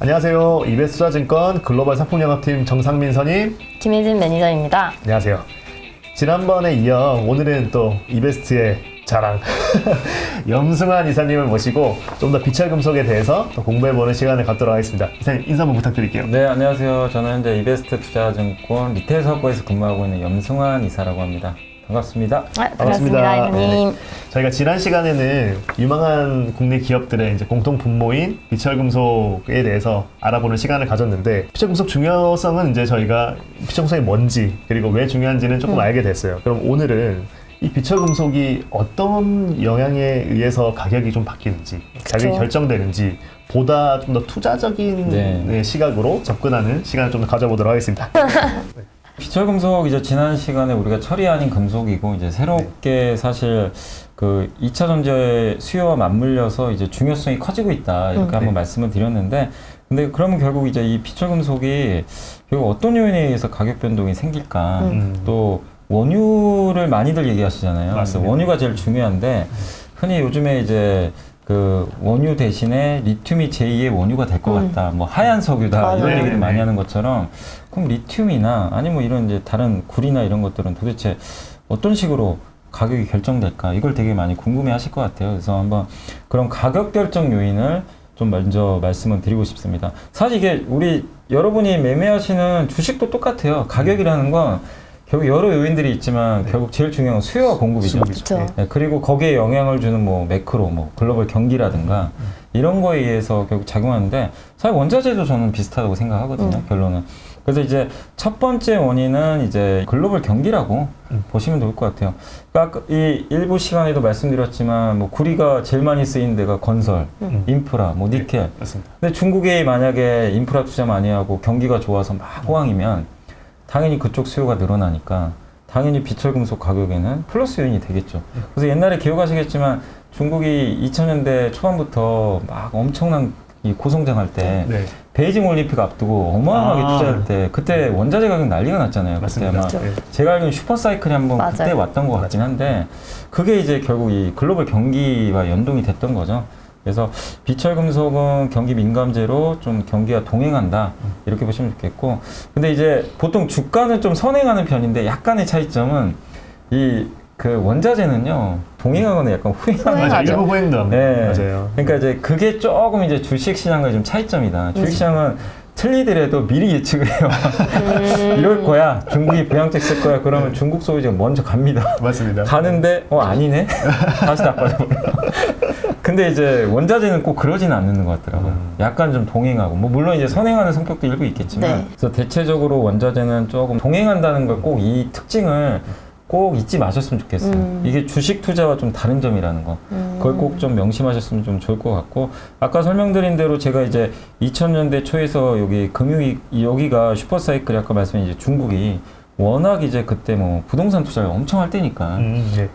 안녕하세요. 이베스투자증권 글로벌 상품영업팀 정상민 선임, 김혜진 매니저입니다. 안녕하세요. 지난번에 이어 오늘은 또 이베스트의 자랑 염승환 이사님을 모시고 좀 더 비철금속에 대해서 또 공부해보는 시간을 갖도록 하겠습니다. 이사님 인사 한번 부탁드릴게요. 네, 안녕하세요. 저는 현재 이베스트 투자증권 리테일 사업부에서 근무하고 있는 염승환 이사라고 합니다. 반갑습니다. 반갑습니다, 이사님. 저희가 지난 시간에는 유망한 국내 기업들의 이제 공통 분모인 비철금속에 대해서 알아보는 시간을 가졌는데, 비철금속 중요성은 이제 저희가 비철금속이 뭔지 그리고 왜 중요한지는 조금 알게 됐어요. 그럼 오늘은 이 비철금속이 어떤 영향에 의해서 가격이 좀 바뀌는지, 가격이 결정되는지 보다 좀 더 투자적인 시각으로 접근하는 시간을 좀 더 가져보도록 하겠습니다. 비철금속 이제 지난 시간에 우리가 처리 아닌 금속이고 이제 새롭게 사실 그 2차 전지의 수요와 맞물려서 이제 중요성이 커지고 있다 이렇게 한번 말씀을 드렸는데, 근데 그러면 결국 이제 이 비철금속이 결국 어떤 요인에 의해서 가격 변동이 생길까? 또 원유를 많이들 얘기하시잖아요. 그래서 원유가 제일 중요한데, 흔히 요즘에 이제 그 원유 대신에 리튬이 제2의 원유가 될 것 같다. 뭐 하얀 석유다. 이런 얘기를 많이 하는 것처럼, 그럼 리튬이나 아니면 뭐 이런 이제 다른 구리나 이런 것들은 도대체 어떤 식으로 가격이 결정될까? 이걸 되게 많이 궁금해 하실 것 같아요. 그래서 한번 그런 가격 결정 요인을 좀 먼저 말씀을 드리고 싶습니다. 사실 이게 우리 여러분이 매매하시는 주식도 똑같아요. 가격이라는 건 결국 여러 요인들이 있지만 결국 제일 중요한 건 수요와 공급이죠. 네, 그리고 거기에 영향을 주는 뭐 매크로, 뭐 글로벌 경기라든가 이런 거에 의해서 결국 작용하는데, 사실 원자재도 저는 비슷하다고 생각하거든요. 결론은. 그래서 이제 첫 번째 원인은 이제 글로벌 경기라고 보시면 좋을 것 같아요. 그러니까 이 일부 시간에도 말씀드렸지만 뭐 구리가 제일 많이 쓰인 데가 건설, 인프라, 뭐 니켈. 근데 중국이 만약에 인프라 투자 많이 하고 경기가 좋아서 막 호황이면 당연히 그쪽 수요가 늘어나니까 당연히 비철금속 가격에는 플러스 요인이 되겠죠. 그래서 옛날에 기억하시겠지만 중국이 2000년대 초반부터 막 엄청난 이 고성장할 때 베이징 올림픽 앞두고 어마어마하게 투자할 때 그때 원자재 가격 난리가 났잖아요. 그때 아마 제가 알기로는 슈퍼사이클이 한번 그때 왔던 것 같긴 한데, 그게 이제 결국 이 글로벌 경기와 연동이 됐던 거죠. 그래서 비철금속은 경기 민감재로 좀 경기와 동행한다 이렇게 보시면 좋겠고, 근데 이제 보통 주가는 좀 선행하는 편인데 약간의 차이점은 이 그 원자재는요 동행하거나 약간 후행하는 맞아요. 일부 후행도 합니다. 맞아요. 그러니까 이제 그게 조금 이제 주식 시장과의 좀 차이점이다. 주식 시장은 틀리더라도 미리 예측을 해요. 이럴 거야. 중국이 부양책 쓸 거야. 그러면 중국 소비자가 먼저 갑니다. 맞습니다. 가는데 아니네. 다시 다 빠져버려. 근데 이제 원자재는 꼭 그러지는 않는 것 같더라고요. 약간 좀 동행하고, 뭐 물론 이제 선행하는 성격도 일부 있겠지만, 그래서 대체적으로 원자재는 조금 동행한다는 걸 꼭 이 특징을 꼭 잊지 마셨으면 좋겠어요. 이게 주식 투자와 좀 다른 점이라는 거. 그걸 꼭 좀 명심하셨으면 좀 좋을 것 같고, 아까 설명드린 대로 제가 이제 2000년대 초에서 여기 여기가 슈퍼사이클이 아까 말씀인 이제 중국이 워낙 이제 그때 뭐 부동산 투자를 엄청 할 때니까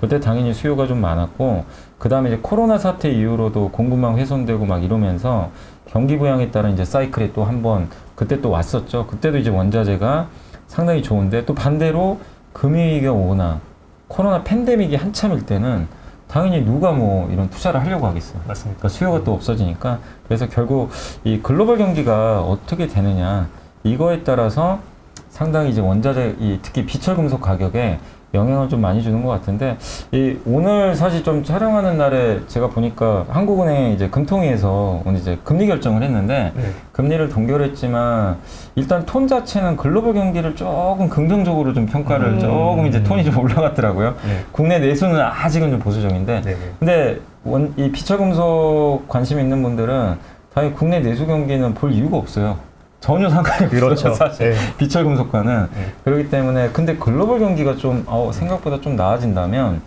그때 당연히 수요가 좀 많았고, 그 다음에 이제 코로나 사태 이후로도 공급망 훼손되고 막 이러면서 경기 부양에 따른 이제 사이클이 또 한번 그때 또 왔었죠. 그때도 이제 원자재가 상당히 좋은데, 또 반대로 금융위기가 오거나 코로나 팬데믹이 한참일 때는 당연히 누가 뭐 이런 투자를 하려고 하겠어요. 맞습니다. 그러니까 수요가 또 없어지니까. 그래서 결국 이 글로벌 경기가 어떻게 되느냐 이거에 따라서 상당히 이제 원자재, 특히 비철금속 가격에 영향을 좀 많이 주는 것 같은데, 오늘 사실 좀 촬영하는 날에 제가 보니까 한국은행 이제 금통위에서 오늘 이제 금리 결정을 했는데, 금리를 동결했지만 일단 톤 자체는 글로벌 경기를 조금 긍정적으로 좀 평가를 조금 이제 톤이 좀 올라갔더라고요. 국내 내수는 아직은 좀 보수적인데, 근데 이 비철금속 관심 있는 분들은 당연히 국내 내수 경기는 볼 이유가 없어요. 전혀 상관이 없어요. 사실 비철금속과는. 그렇기 때문에, 근데 글로벌 경기가 좀 생각보다 좀 나아진다면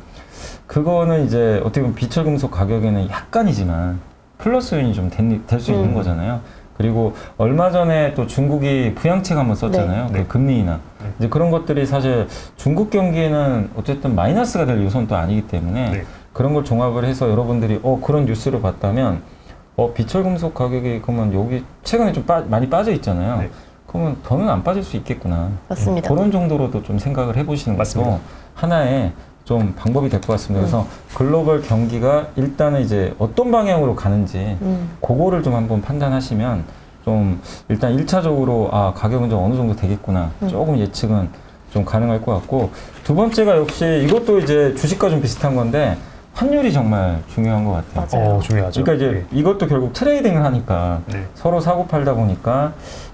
그거는 이제 어떻게 보면 비철금속 가격에는 약간이지만 플러스 요인이 좀 될 수 있는 거잖아요. 그리고 얼마 전에 또 중국이 부양책 한번 썼잖아요. 그 금리 인하. 이제 그런 것들이 사실 중국 경기에는 어쨌든 마이너스가 될 요소는 또 아니기 때문에 그런 걸 종합을 해서 여러분들이 그런 뉴스를 봤다면 비철금속 가격이 그러면 여기 최근에 좀 많이 빠져 있잖아요. 그러면 더는 안 빠질 수 있겠구나. 맞습니다. 그런 정도로도 좀 생각을 해보시는 것도 하나의 좀 방법이 될 것 같습니다. 그래서 글로벌 경기가 일단은 이제 어떤 방향으로 가는지 그거를 좀 한번 판단하시면 좀 일단 1차적으로 아 가격은 좀 어느 정도 되겠구나 조금 예측은 좀 가능할 것 같고 두 번째가 역시 이것도 이제 주식과 좀 비슷한 건데 환율이 정말 중요한 것 같아요. 맞아요. 중요하죠. 그러니까 이제 이것도 결국 트레이딩을 하니까 네. 서로 사고 팔다 보니까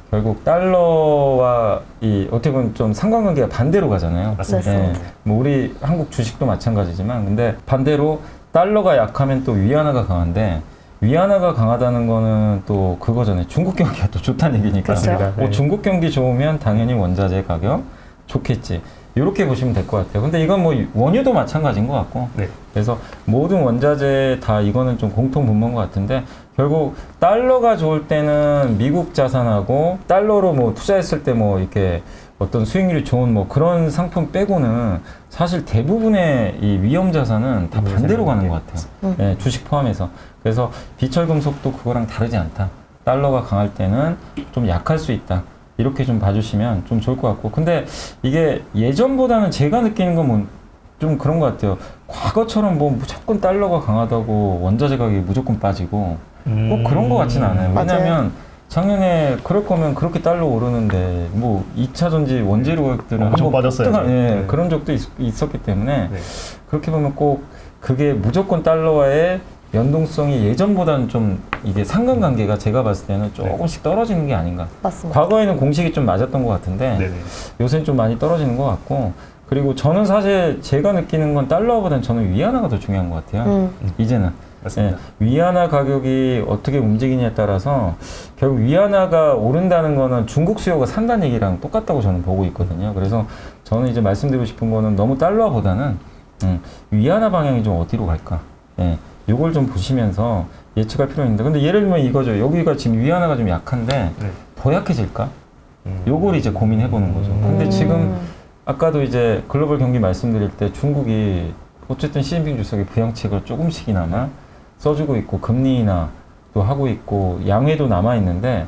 결국 달러와 이 어떻게 보면 좀 상관관계가 반대로 가잖아요. 맞습니다. 맞습니다. 뭐 우리 한국 주식도 마찬가지지만 근데 반대로 달러가 약하면 또 위안화가 강한데 위안화가 강하다는 거는 또 그거잖아요. 중국 경기가 또 좋다는 얘기니까. 맞습니다. 네. 중국 경기 좋으면 당연히 원자재 가격 좋겠지. 이렇게 보시면 될 것 같아요. 근데 이건 뭐 원유도 마찬가지인 것 같고. 네. 그래서 모든 원자재 다 이거는 좀 공통 분모인 것 같은데 결국 달러가 좋을 때는 미국 자산하고 달러로 뭐 투자했을 때 뭐 이렇게 어떤 수익률이 좋은 뭐 그런 상품 빼고는 사실 대부분의 이 위험 자산은 다 반대로 가는 것 같아요. 예, 주식 포함해서. 그래서 비철금속도 그거랑 다르지 않다. 달러가 강할 때는 좀 약할 수 있다. 이렇게 좀 봐주시면 좀 좋을 것 같고. 근데 이게 예전보다는 제가 느끼는 건 뭐 좀 그런 것 같아요. 과거처럼 뭐 무조건 달러가 강하다고 원자재 가격이 무조건 빠지고 꼭 그런 것 같지는 않아요. 맞아요. 왜냐하면 작년에 그럴 거면 그렇게 달러 오르는데 뭐 2차 전지 원재료 가격들은 엄청 한번 빠졌어요. 폭등한, 예, 네. 그런 적도 있었기 때문에 네. 그렇게 보면 꼭 그게 무조건 달러와의 연동성이 예전보다는 좀 이게 상관관계가 제가 봤을 때는 조금씩 떨어지는 게 아닌가. 맞습니다. 과거에는 공식이 좀 맞았던 것 같은데 네네. 요새는 좀 많이 떨어지는 것 같고 그리고 저는 사실 제가 느끼는 건 달러보다는 저는 위안화가 더 중요한 것 같아요. 이제는. 맞습니다. 예, 위안화 가격이 어떻게 움직이냐에 따라서 결국 위안화가 오른다는 거는 중국 수요가 산다는 얘기랑 똑같다고 저는 보고 있거든요. 그래서 저는 이제 말씀드리고 싶은 거는 너무 달러보다는 위안화 방향이 좀 어디로 갈까? 예, 요걸 좀 보시면서 예측할 필요가 있는데 근데 예를 들면 이거죠. 여기가 지금 위안화가 좀 약한데 네. 더 약해질까? 요걸 이제 고민해 보는 거죠. 근데 지금 아까도 이제 글로벌 경기 말씀드릴 때 중국이 어쨌든 시진핑 주석이 부양책을 조금씩이나마 써주고 있고 금리 인하도 하고 있고 양회도 남아 있는데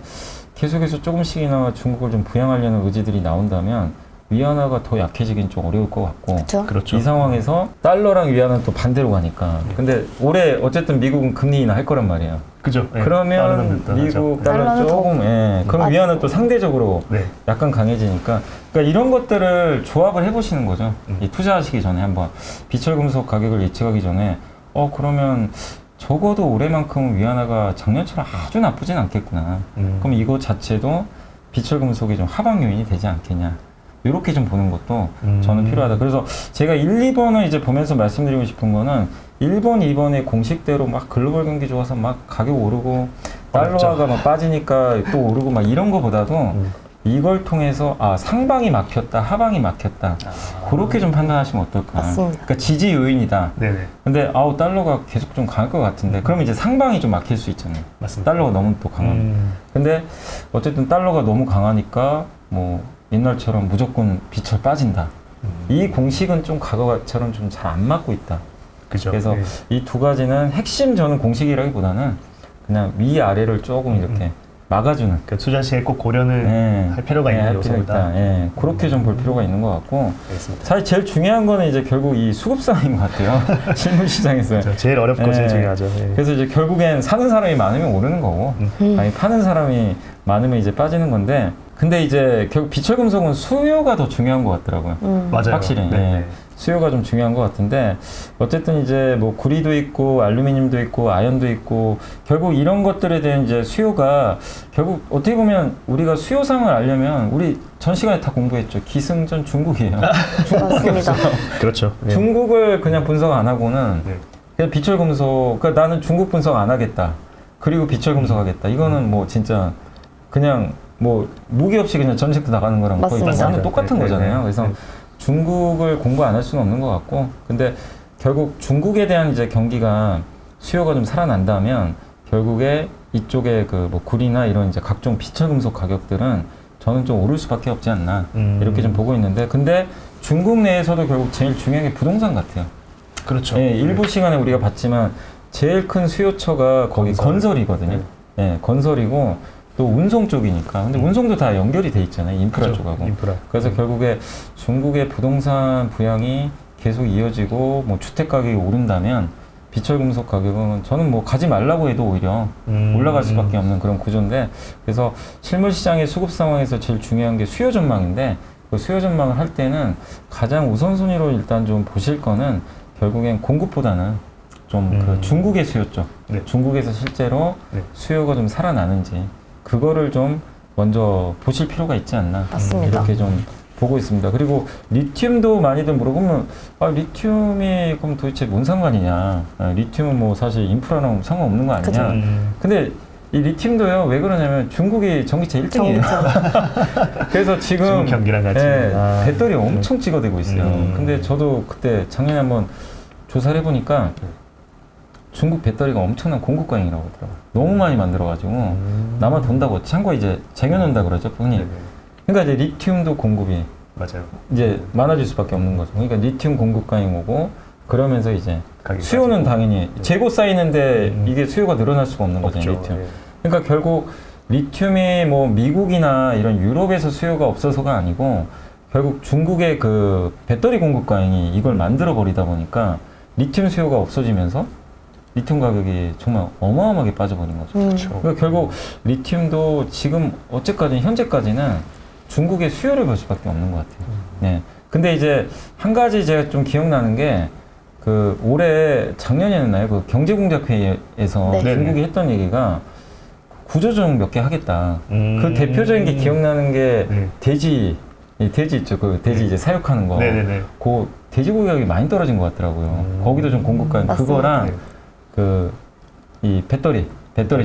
계속해서 조금씩이나마 중국을 좀 부양하려는 의지들이 나온다면 위안화가 더 약해지긴 좀 어려울 것 같고 그렇죠. 그렇죠. 이 상황에서 달러랑 위안화는 또 반대로 가니까 근데 올해 어쨌든 미국은 금리 인하 할 거란 말이에요. 그죠. 네. 그러면 빠르면 미국 네. 달러 달러는 조금 그럼 맞- 위안은 또 상대적으로 네. 약간 강해지니까 그러니까 이런 것들을 조합을 해보시는 거죠. 이 투자하시기 전에 한번 비철금속 가격을 예측하기 전에 그러면 적어도 올해만큼은 위안화가 작년처럼 아주 나쁘진 않겠구나. 그럼 이거 자체도 비철금속의 좀 하방 요인이 되지 않겠냐. 이렇게 좀 보는 것도 저는 필요하다. 그래서 제가 1, 2번을 이제 보면서 말씀드리고 싶은 거는 1번, 2번의 공식대로 막 글로벌 경기 좋아서 막 가격 오르고 달러화가 막 빠지니까 또 오르고 막 이런 거보다도 이걸 통해서 상방이 막혔다, 하방이 막혔다. 그렇게 좀 판단하시면 어떨까. 맞습니다. 그러니까 지지 요인이다. 네네. 근데 달러가 계속 좀 강할 것 같은데 그러면 이제 상방이 좀 막힐 수 있잖아요. 맞습니다. 달러가 너무 또 강하면. 근데 어쨌든 달러가 너무 강하니까 뭐 옛날처럼 무조건 비철 빠진다. 이 공식은 좀 과거처럼 좀 잘 안 맞고 있다. 그죠. 그래서 네. 이 두 가지는 핵심 저는 공식이라기보다는 그냥 위아래를 조금 이렇게 막아주는 그러니까 투자 시에 꼭 고려는 할 필요가 있는 할 필요 요소다. 있다. 예, 그렇게 좀 볼 필요가 있는 것 같고 알겠습니다. 사실 제일 중요한 거는 이제 결국 이 수급 상황인 것 같아요. 실물 시장에서. 그렇죠. 제일 어렵고 제일 중요하죠. 네. 그래서 이제 결국엔 사는 사람이 많으면 오르는 거고, 아니 파는 사람이 많으면 이제 빠지는 건데, 근데 이제 결국 비철금속은 수요가 더 중요한 것 같더라고요. 맞아요. 확실히. 네. 예. 수요가 좀 중요한 것 같은데 어쨌든 이제 뭐 구리도 있고 알루미늄도 있고 아연도 있고 결국 이런 것들에 대한 이제 수요가 결국 어떻게 보면 우리가 수요상을 알려면 우리 전 시간에 다 공부했죠. 기승전 중국이에요. 맞습니다. 그렇죠. 네. 중국을 그냥 분석 안 하고는 네. 그냥 비철금속 그러니까 나는 중국 분석 안 하겠다. 그리고 비철금속 하겠다. 이거는 뭐 진짜 그냥 뭐 무기 없이 그냥 전쟁도 나가는 거랑 거의 맞습니다. 완전 똑같은 네, 거잖아요. 네, 그래서 네. 중국을 공부 안 할 수는 없는 것 같고, 근데 결국 중국에 대한 이제 경기가 수요가 좀 살아난다면 결국에 이쪽에 그 뭐 구리나 이런 이제 각종 비철금속 가격들은 저는 좀 오를 수밖에 없지 않나 이렇게 좀 보고 있는데, 근데 중국 내에서도 결국 제일 중요한 게 부동산 같아요. 그렇죠. 예, 일부 시간에 우리가 봤지만 제일 큰 수요처가 거기 건설이거든요. 예, 건설이고 또 운송 쪽이니까. 근데 운송도 다 연결이 돼 있잖아요. 인프라 그렇죠. 쪽하고. 인프라. 그래서 결국에 중국의 부동산 부양이 계속 이어지고 뭐 주택 가격이 오른다면 비철 금속 가격은 저는 뭐 가지 말라고 해도 오히려 올라갈 수밖에 없는 그런 구조인데, 그래서 실물 시장의 수급 상황에서 제일 중요한 게 수요 전망인데, 그 수요 전망을 할 때는 가장 우선순위로 일단 좀 보실 거는 결국엔 공급보다는 좀 그 중국의 수요 쪽, 네. 중국에서 실제로 네. 수요가 좀 살아나는지 그거를 좀 먼저 보실 필요가 있지 않나, 맞습니다. 이렇게 좀 보고 있습니다. 그리고 리튬도 많이들 물어보면, 아, 리튬이 그럼 도대체 뭔 상관이냐? 아, 리튬은 뭐 사실 인프라랑 상관없는 거 아니냐? 그죠. 근데 이 리튬도요, 왜 그러냐면 중국이 전기차 1등이에요. 그래서 지금 중국 경기랑 같이. 아. 배터리 엄청 찍어대고 있어요. 근데 저도 그때 작년에 한번 조사를 해보니까 중국 배터리가 엄청난 공급광이라고 하더라고요. 너무 많이 만들어가지고 나만 돈다고, 참고로 이제 쟁여놓는다 그러죠, 흔히. 네네. 그러니까 이제 리튬도 공급이 맞아요. 이제 많아질 수밖에 없는 거죠. 그러니까 리튬 공급광이 오고, 그러면서 이제 가격이 수요는 빠지고. 당연히 재고 쌓이는데 이게 수요가 늘어날 수가 없는 거죠, 없죠. 리튬. 예. 그러니까 결국 리튬이 뭐 미국이나 이런 유럽에서 수요가 없어서가 아니고, 결국 중국의 그 배터리 공급광이 이걸 만들어 버리다 보니까 리튬 수요가 없어지면서 리튬 가격이 정말 어마어마하게 빠져버린 거죠. 그렇죠. 그러니까 결국 리튬도 지금 어쨌까지 현재까지는 중국의 수요를 볼 수밖에 없는 것 같아요. 네. 근데 이제 한 가지 제가 좀 기억나는 게, 그 올해 작년이었나요? 그 경제공작회의에서 네. 중국이 했던 얘기가 구조조정 몇 개 하겠다. 그 대표적인 게 기억나는 게 네. 돼지 있죠. 그 돼지 네. 이제 사육하는 거. 네네네. 그 돼지 가격이 많이 떨어진 것 같더라고요. 거기도 좀 공급가, 맞습니다. 그거랑 네. 그 이 배터리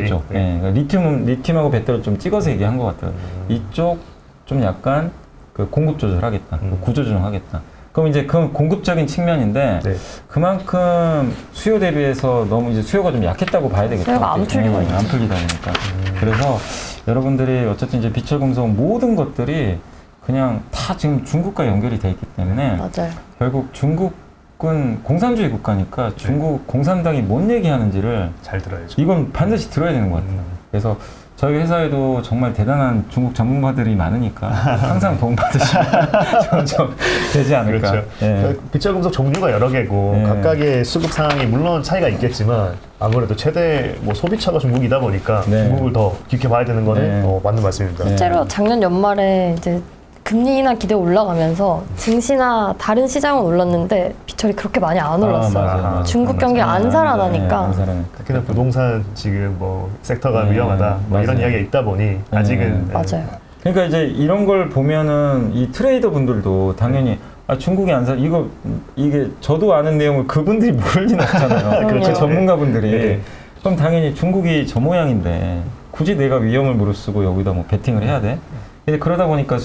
쪽, 네. 예, 그러니까 리튬하고 배터리 좀 찍어서 얘기한 것 같아요. 이쪽 좀 약간 그 공급 조절하겠다, 구조 조정하겠다. 그럼 이제 그 공급적인 측면인데, 네. 그만큼 수요 대비해서 너무 이제 수요가 좀 약했다고 봐야 되겠다. 수요가 안 풀리고 있죠. 안 풀리다 보니까. 그래서 여러분들이 어쨌든 이제 비철금속 모든 것들이 그냥 다 지금 중국과 연결이 돼 있기 때문에 맞아요. 결국 중국은 공산주의 국가니까 중국 공산당이 뭔 얘기하는지를 잘 들어야죠. 이건 반드시 들어야 되는 것 같아요. 그래서 저희 회사에도 정말 대단한 중국 전문가들이 많으니까 항상 도움받으시면 좀 되지 않을까. 그렇죠. 예. 비철금속 종류가 여러 개고 네. 각각의 수급 상황이 물론 차이가 있겠지만 아무래도 최대 뭐 소비처가 중국이다 보니까 네. 중국을 더 깊게 봐야 되는 거는 네. 맞는 말씀입니다. 네. 실제로 작년 연말에 이제 금리 인하 기대 올라가면서 증시나 다른 시장은 올랐는데 비철이 그렇게 많이 안 올랐어요. 맞아요. 중국 맞아요. 경기 안 살아나니까. 안 살아나니까. 특히나 부동산 지금 뭐 섹터가 네, 위험하다 뭐 이런 맞아요. 이야기가 있다 보니 아직은 네. 맞아요. 그러니까 이제 이런 걸 보면은 이 트레이더 분들도 당연히 아, 중국이 안 살, 이게 저도 아는 내용을 그분들이 모를 리는 없잖아요. 그렇죠. 전문가분들이. 네. 그럼 당연히 중국이 저 모양인데 굳이 내가 위험을 무릅쓰고 여기다 뭐 베팅을 해야 돼? 근데 그러다 보니까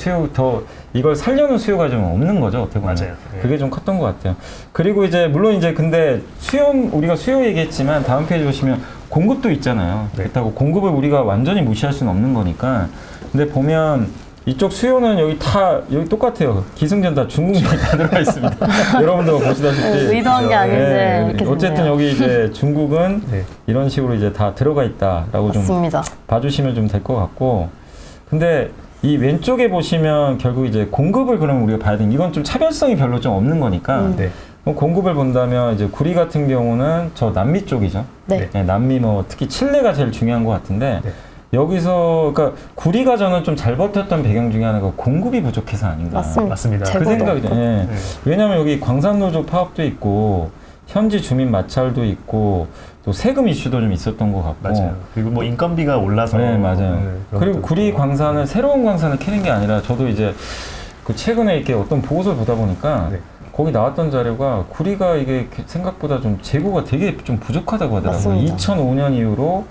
이걸 살려는 수요가 좀 없는 거죠, 어떻게 보면. 맞아요. 네. 그게 좀 컸던 것 같아요. 그리고 이제 물론 이제 근데 우리가 수요 얘기했지만 다음 페이지 보시면 공급도 있잖아요. 네. 그렇다고 공급을 우리가 완전히 무시할 수는 없는 거니까. 근데 보면 이쪽 수요는 여기 똑같아요. 기승전 다 중국이 다 들어가 있습니다. 여러분도 보시다시피. 의도한 게 아닌데 네, 이렇게 어쨌든 됐네요. 여기 이제 중국은 네. 이런 식으로 이제 다 들어가 있다라고 좀 맞습니다. 봐주시면 좀 될 것 같고, 근데 이 왼쪽에 보시면 결국 이제 공급을 그럼 우리가 봐야 되는, 이건 좀 차별성이 별로 좀 없는 거니까 네. 그럼 공급을 본다면 이제 구리 같은 경우는 저 남미 쪽이죠. 네. 네, 남미 뭐 특히 칠레가 제일 중요한 것 같은데 네. 여기서 그러니까 구리가 저는 좀 잘 버텼던 배경 중에 하나가 공급이 부족해서 아닌가. 맞습니다. 맞습니다. 그 재고도 생각이죠. 없고. 예. 네. 왜냐하면 여기 광산노조 파업도 있고 현지 주민 마찰도 있고 또 세금 이슈도 좀 있었던 것 같고. 맞아요. 그리고 뭐 인건비가 올라서 네, 맞아요. 그런 그리고 것도 구리 있고. 광산을 새로운 광산을 캐는 게 아니라 저도 이제 그 최근에 이렇게 어떤 보고서를 보다 보니까 네. 거기 나왔던 자료가 구리가 이게 생각보다 좀 재고가 되게 좀 부족하다고 하더라고요. 맞습니다. 2005년 이후로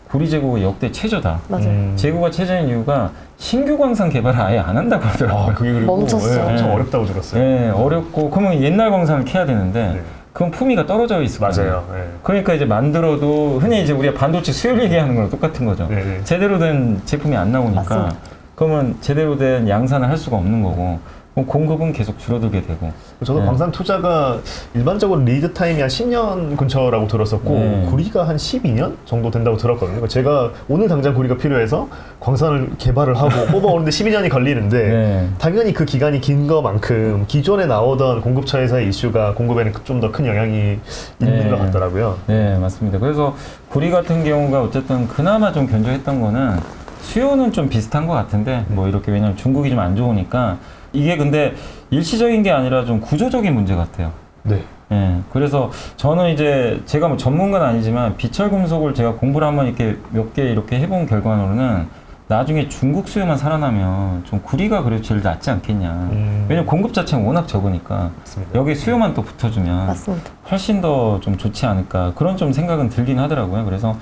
구리 재고가 역대 최저다. 맞아요. 재고가 최저인 이유가 신규 광산 개발을 아예 안 한다고 하더라고요. 그게 그리고 멈췄어요. 엄청 네. 어렵다고 들었어요. 네, 어렵고 그러면 옛날 광산을 캐야 되는데 네. 그건 품위가 떨어져 있을 거예요. 맞아요. 네. 그러니까 이제 만들어도 흔히 이제 우리가 반도체 수요를 얘기하는 거랑 똑같은 거죠. 네, 네. 제대로 된 제품이 안 나오니까 맞습니다. 그러면 제대로 된 양산을 할 수가 없는 거고, 그럼 공급은 계속 줄어들게 되고. 저도 네. 광산 투자가 일반적으로 리드 타임이 한 10년 근처라고 들었었고 네. 구리가 한 12년 정도 된다고 들었거든요. 그러니까 제가 오늘 당장 구리가 필요해서 광산을 개발을 하고 뽑아오는데 12년이 걸리는데 네. 당연히 그 기간이 긴 것만큼 기존에 나오던 공급처에서의 이슈가 공급에는 좀 더 큰 영향이 있는 네. 것 같더라고요. 네, 맞습니다. 그래서 구리 같은 경우가 어쨌든 그나마 좀 견조했던 거는 수요는 좀 비슷한 것 같은데 뭐 이렇게 왜냐면 중국이 좀 안 좋으니까 이게 근데 일시적인 게 아니라 좀 구조적인 문제 같아요. 네. 예, 그래서 저는 이제 제가 뭐 전문가는 아니지만 비철금속을 제가 공부를 한번 이렇게 몇 개 이렇게 해본 결과로는 나중에 중국 수요만 살아나면 좀 구리가 그래도 제일 낫지 않겠냐. 왜냐면 공급 자체가 워낙 적으니까 맞습니다. 여기 수요만 또 붙어주면 맞습니다. 훨씬 더 좀 좋지 않을까 그런 좀 생각은 들긴 하더라고요. 그래서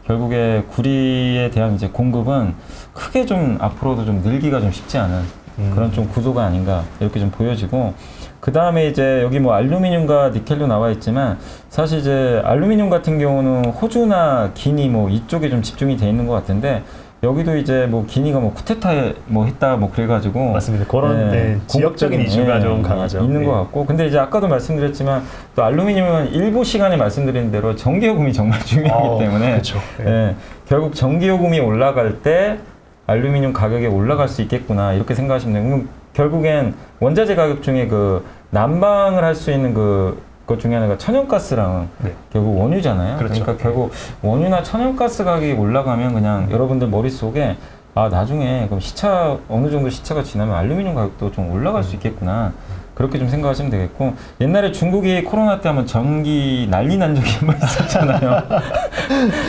결국에 구리에 대한 이제 공급은 크게 좀 앞으로도 좀 늘기가 좀 쉽지 않은 그런 좀 구조가 아닌가 이렇게 좀 보여지고 그 다음에 이제 여기 뭐 알루미늄과 니켈도 나와 있지만 사실 이제 알루미늄 같은 경우는 호주나 기니 뭐 이쪽에 좀 집중이 돼 있는 것 같은데 여기도 이제 뭐 기니가 뭐 쿠데타에 뭐 했다 뭐 그래가지고 맞습니다. 그런 네, 지역적인 이슈가 좀 강하죠. 있는 것 같고 근데 이제 아까도 말씀드렸지만 또 알루미늄은 일부 시간에 말씀드린 대로 전기요금이 정말 중요하기 때문에 그렇죠. 예, 결국 전기요금이 올라갈 때 알루미늄 가격이 올라갈 수 있겠구나 이렇게 생각하시면 돼요. 그럼 결국엔 원자재 가격 중에 그 난방을 할 수 있는 것 중에 하나가 천연가스랑 네. 결국 원유잖아요. 그렇죠. 그러니까 결국 원유나 천연가스 가격이 올라가면 그냥 여러분들 머릿속에 아 나중에 그럼 시차 어느 정도 시차가 지나면 알루미늄 가격도 좀 올라갈 수 있겠구나. 그렇게 좀 생각하시면 되겠고 옛날에 중국이 코로나 때 한번 전기 난리 난 적이 한 번 있었잖아요.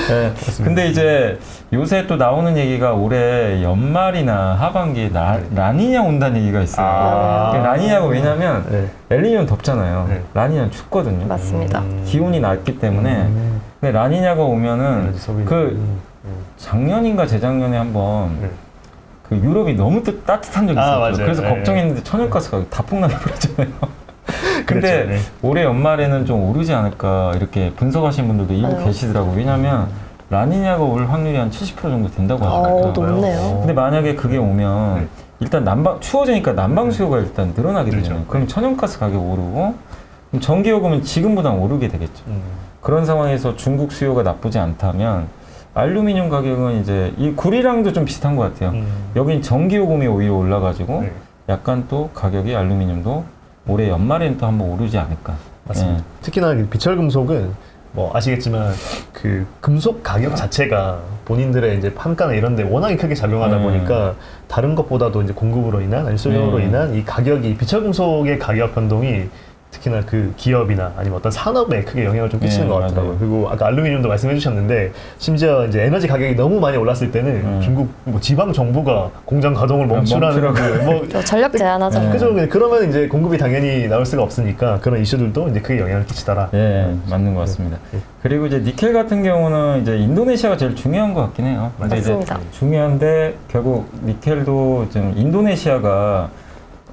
네. 근데 이제 요새 또 나오는 얘기가 올해 연말이나 하반기에 라니냐 온다는 얘기가 있어요. 라니냐가 왜냐면 네. 엘니뇨는 덥잖아요. 네. 라니냐는 춥거든요. 맞습니다. 기온이 낮기 때문에 근데 라니냐가 오면은 그 작년인가 재작년에 한번 네. 그 유럽이 너무 따뜻한 적이 있었죠. 맞아요. 그래서 네. 걱정했는데 천연가스 가격 다 폭락해 버렸잖아요. 근데 그렇죠. 네. 올해 연말에는 좀 오르지 않을까 이렇게 분석하신 분들도 일부 아유. 계시더라고요. 왜냐하면 라니냐가 올 확률이 한 70% 정도 된다고 하더라고요. 높네요. 근데 만약에 그게 오면 네. 일단 추워지니까 난방 수요가 일단 늘어나게 그렇죠. 되잖아요. 그럼 천연가스 가격 오르고 그럼 전기요금은 지금보다 오르게 되겠죠. 음. 그런 상황에서 중국 수요가 나쁘지 않다면 알루미늄 가격은 이제 이 구리랑도 좀 비슷한 것 같아요. 여긴 전기요금이 오히려 올라가지고 네. 약간 또 가격이 알루미늄도 올해 연말에는 또 한번 오르지 않을까. 맞습니다. 예. 특히나 비철금속은 뭐 아시겠지만 그 금속 가격 자체가 본인들의 이제 판가나 이런 데 워낙에 크게 작용하다 보니까 다른 것보다도 이제 공급으로 인한 아니면 수요로 인한 이 가격이 비철금속의 가격 변동이 특히나 그 기업이나 아니면 어떤 산업에 크게 영향을 좀 끼치는 것 같더라고요. 맞아요. 그리고 아까 알루미늄도 말씀해 주셨는데 심지어 이제 에너지 가격이 너무 많이 올랐을 때는 중국 뭐 지방 정부가 공장 가동을 멈추라는 멈추라고. 뭐 또 전력 제한하잖아요. 그죠? 그러면 이제 공급이 당연히 나올 수가 없으니까 그런 이슈들도 이제 크게 영향을 끼치더라. 예, 맞는 것 같습니다. 네. 그리고 이제 니켈 같은 경우는 이제 인도네시아가 제일 중요한 것 같긴 해요. 근데 이제 맞습니다. 중요한데 결국 니켈도 지금 인도네시아가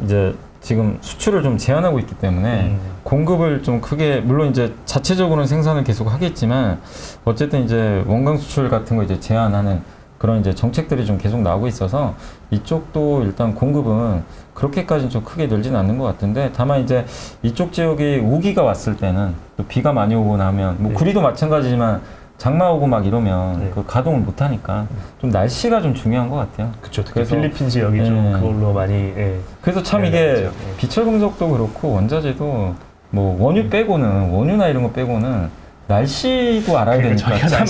이제 지금 수출을 좀 제한하고 있기 때문에 공급을 좀 크게 물론 이제 자체적으로는 생산을 계속 하겠지만 어쨌든 이제 원강 수출 같은 거 이제 제한하는 그런 이제 정책들이 좀 계속 나오고 있어서 이쪽도 일단 공급은 그렇게까지는 좀 크게 늘지는 않는 것 같은데 다만 이제 이쪽 지역이 우기가 왔을 때는 또 비가 많이 오고 나면 뭐 구리도 마찬가지지만 장마 오고 막 이러면 그 가동을 못 하니까 좀 날씨가 좀 중요한 것 같아요. 그렇죠. 특히 그래서- 필리핀 지역이 좀 그걸로 많이 그래서 참 이게 그렇죠. 비철금속도 그렇고 원자재도 뭐 원유 빼고는 원유나 이런 거 빼고는 날씨도 알아야 되니까 저희가 참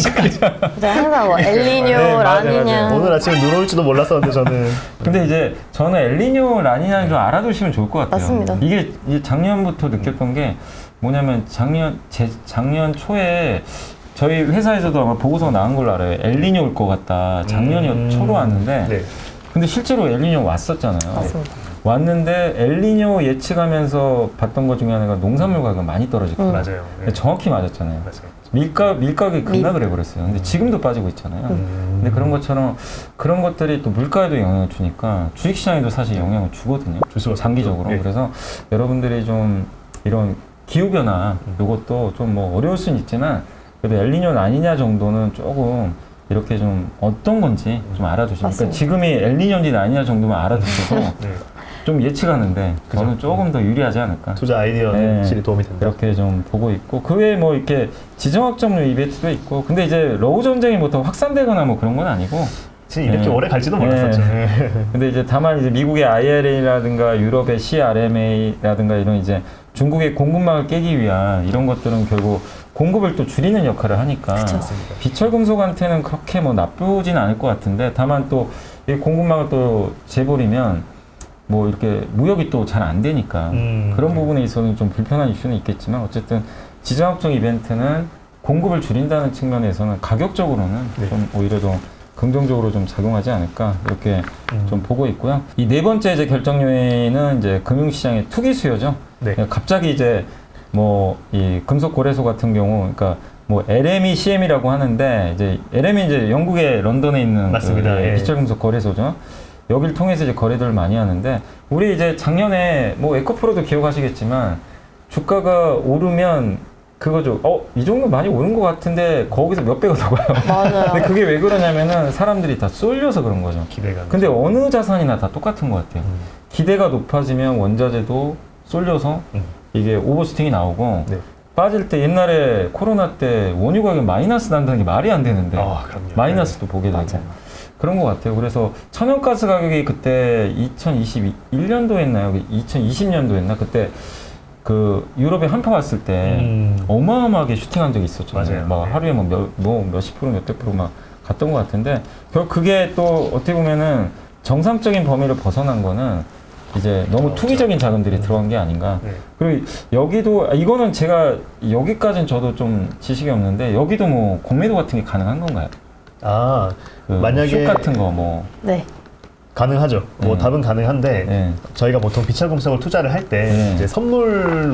네, 항상 뭐 엘니뇨, 네, 맞아요, 라니냐. 맞아요. 오늘 아침에 눈 올지도 몰랐었는데 저는 근데 이제 저는 엘니뇨 라니냐는 좀 알아두시면 좋을 것 같아요. 맞습니다. 이게 작년부터 느꼈던 게 뭐냐면 작년 초에 저희 회사에서도 아마 보고서가 나온 걸로 알아요. 엘니뇨 올 것 같다. 작년 초로 왔는데 네. 근데 실제로 엘니뇨 왔었잖아요. 맞습니다. 왔는데 엘니뇨 예측하면서 봤던 것 중에 하나가 농산물 가격 많이 떨어졌거든요. 맞아요. 네. 정확히 맞았잖아요. 맞아요. 밀가격이 급락을 해버렸어요. 근데 지금도 빠지고 있잖아요. 근데 그런 것처럼 그런 것들이 또 물가에도 영향을 주니까 주식시장에도 사실 영향을 주거든요. 줄 수가 장기적으로. 없죠. 네. 그래서 여러분들이 좀 이런 기후변화 요것도 좀 뭐 어려울 수는 있지만 그래도 엘니뇨 아니냐 정도는 조금 이렇게 좀 어떤 건지 좀 알아두시면 그러니까 맞습니다. 지금이 엘니뇨인지 아니냐 정도만 알아두셔도 네. 좀 예측하는데 그죠. 저는 조금 더 유리하지 않을까. 투자 아이디어는 네. 확실히 도움이 된다. 이렇게 좀 보고 있고 그 외에 뭐 이렇게 지정학점료 이벤트도 있고 근데 이제 러우 전쟁이 뭐 더 확산되거나 뭐 그런 건 아니고 지금 이렇게 네. 오래 갈지도 몰랐었죠. 네. 근데 이제 다만 이제 미국의 IRA라든가 유럽의 CRMA라든가 이런 이제 중국의 공급망을 깨기 위한 이런 것들은 결국 공급을 또 줄이는 역할을 하니까 맞습니다. 비철금속한테는 그렇게 뭐 나쁘진 않을 것 같은데 다만 또 이 공급망을 또 재버리면 뭐 이렇게 무역이 또 잘 안 되니까 그런 부분에 있어서는 좀 불편한 이슈는 있겠지만 어쨌든 지정학적 이벤트는 공급을 줄인다는 측면에서는 가격적으로는 네. 좀 오히려 더 긍정적으로 좀 작용하지 않을까 이렇게 좀 보고 있고요. 이 네 번째 이제 결정 요인은 이제 금융시장의 투기 수요죠. 네. 갑자기 이제 뭐 이 금속 거래소 같은 경우, 그러니까 뭐 LME, CM이라고 하는데 이제 LM이 이제 영국의 런던에 있는 맞습니다. 그 예. 비철금속 거래소죠. 여기를 통해서 이제 거래들을 많이 하는데 우리 이제 작년에 뭐 에코프로도 기억하시겠지만 주가가 오르면 그거죠. 이 정도 많이 오른 것 같은데 거기서 몇 배가 더 가요. 맞아요. 근데 그게 왜 그러냐면은 사람들이 다 쏠려서 그런 거죠. 기대감. 근데 어느 자산이나 다 똑같은 것 같아요. 기대가 높아지면 원자재도 쏠려서 이게 오버슈팅이 나오고 네. 빠질 때 옛날에 코로나 때 원유 가격 마이너스 난다는 게 말이 안 되는데 아, 그럼요. 마이너스도 보게 되고 맞아요. 그런 것 같아요. 그래서 천연가스 가격이 그때 2021년도였나요? 2020년도였나? 그때 그 유럽에 한파 왔을 때 어마어마하게 슈팅한 적이 있었잖아요. 맞아요. 막 네. 하루에 몇십 프로, 몇백 프로 막 갔던 것 같은데 결국 그게 또 어떻게 보면은 정상적인 범위를 벗어난 거는 이제 너무 투기적인 자금들이 들어간 게 아닌가. 네. 그리고 여기도 이거는 제가 여기까지는 저도 좀 지식이 없는데 여기도 뭐 공매도 같은 게 가능한 건가요? 아, 그 만약에 슛 같은 거 뭐. 네. 가능하죠. 뭐 답은 가능한데 네. 저희가 보통 비철금속을 투자를 할 때 네. 이제 선물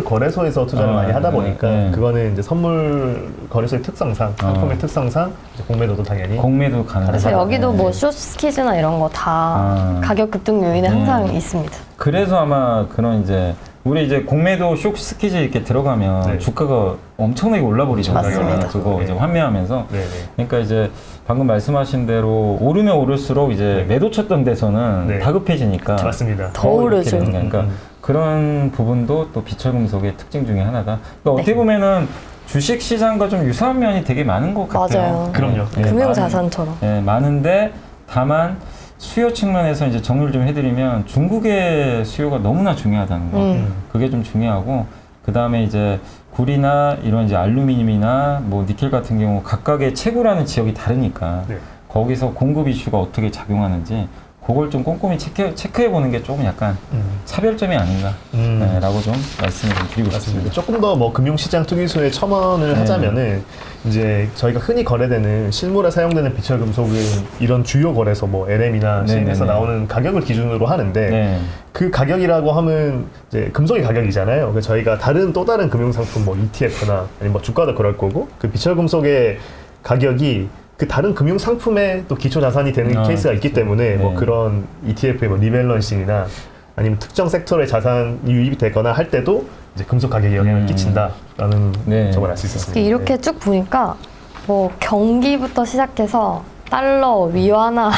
거래소에서 투자를 많이 하다 보니까 네. 그거는 이제 선물 거래소의 특성상 상품의 특성상 이제 공매도도 당연히 공매도 가능하다. 그래서 여기도 네. 뭐 숏스키즈나 이런 거 다 가격 급등 요인에 항상 있습니다. 그래서 아마 그런 이제 우리 이제 공매도 쇼 스키즈 이렇게 들어가면 네. 주가가 엄청나게 올라버리잖아요. 맞습니다. 그거 네. 이제 환매하면서. 네네. 그러니까 이제 방금 말씀하신 대로 오르면 오를수록 이제 매도 쳤던 데서는 네. 다급해지니까 맞습니다. 더 이렇게 오르죠. 되는 거예요. 그러니까 그런 부분도 또 비철금속의 특징 중에 하나다. 그러니까 어떻게 보면은 주식 시장과 좀 유사한 면이 되게 많은 것 같아요. 맞아요. 그럼요. 네, 금융자산처럼. 많은데 다만 수요 측면에서 이제 정리를 좀 해드리면 중국의 수요가 너무나 중요하다는 거. 그게 좀 중요하고 그 다음에 이제 구리나 이런 이제 알루미늄이나 뭐 니켈 같은 경우 각각의 채굴하는 지역이 다르니까 네. 거기서 공급 이슈가 어떻게 작용하는지 그걸 좀 꼼꼼히 체크해 보는 게 조금 약간 차별점이 아닌가라고 좀 말씀을 좀 드리고 싶습니다. 조금 더 뭐 금융시장 투기수의 첨언을 네. 하자면은 이제 저희가 흔히 거래되는 실물에 사용되는 비철금속은 이런 주요 거래소 뭐 LM이나 CM에서 네네네. 나오는 가격을 기준으로 하는데 네. 그 가격이라고 하면 이제 금속의 가격이잖아요. 그래서 저희가 또 다른 금융상품 뭐 ETF나 아니면 뭐 주가도 그럴 거고 그 비철금속의 가격이 그 다른 금융 상품의 또 기초 자산이 되는 케이스가 있기 때문에 뭐 네. 그런 ETF의 뭐 리밸런싱이나 아니면 특정 섹터의 자산이 유입이 되거나 할 때도 이제 금속 가격에 영향을 끼친다라는 네. 점을 알 수 있었습니다. 이렇게 쭉 보니까 뭐 경기부터 시작해서 달러, 위안화,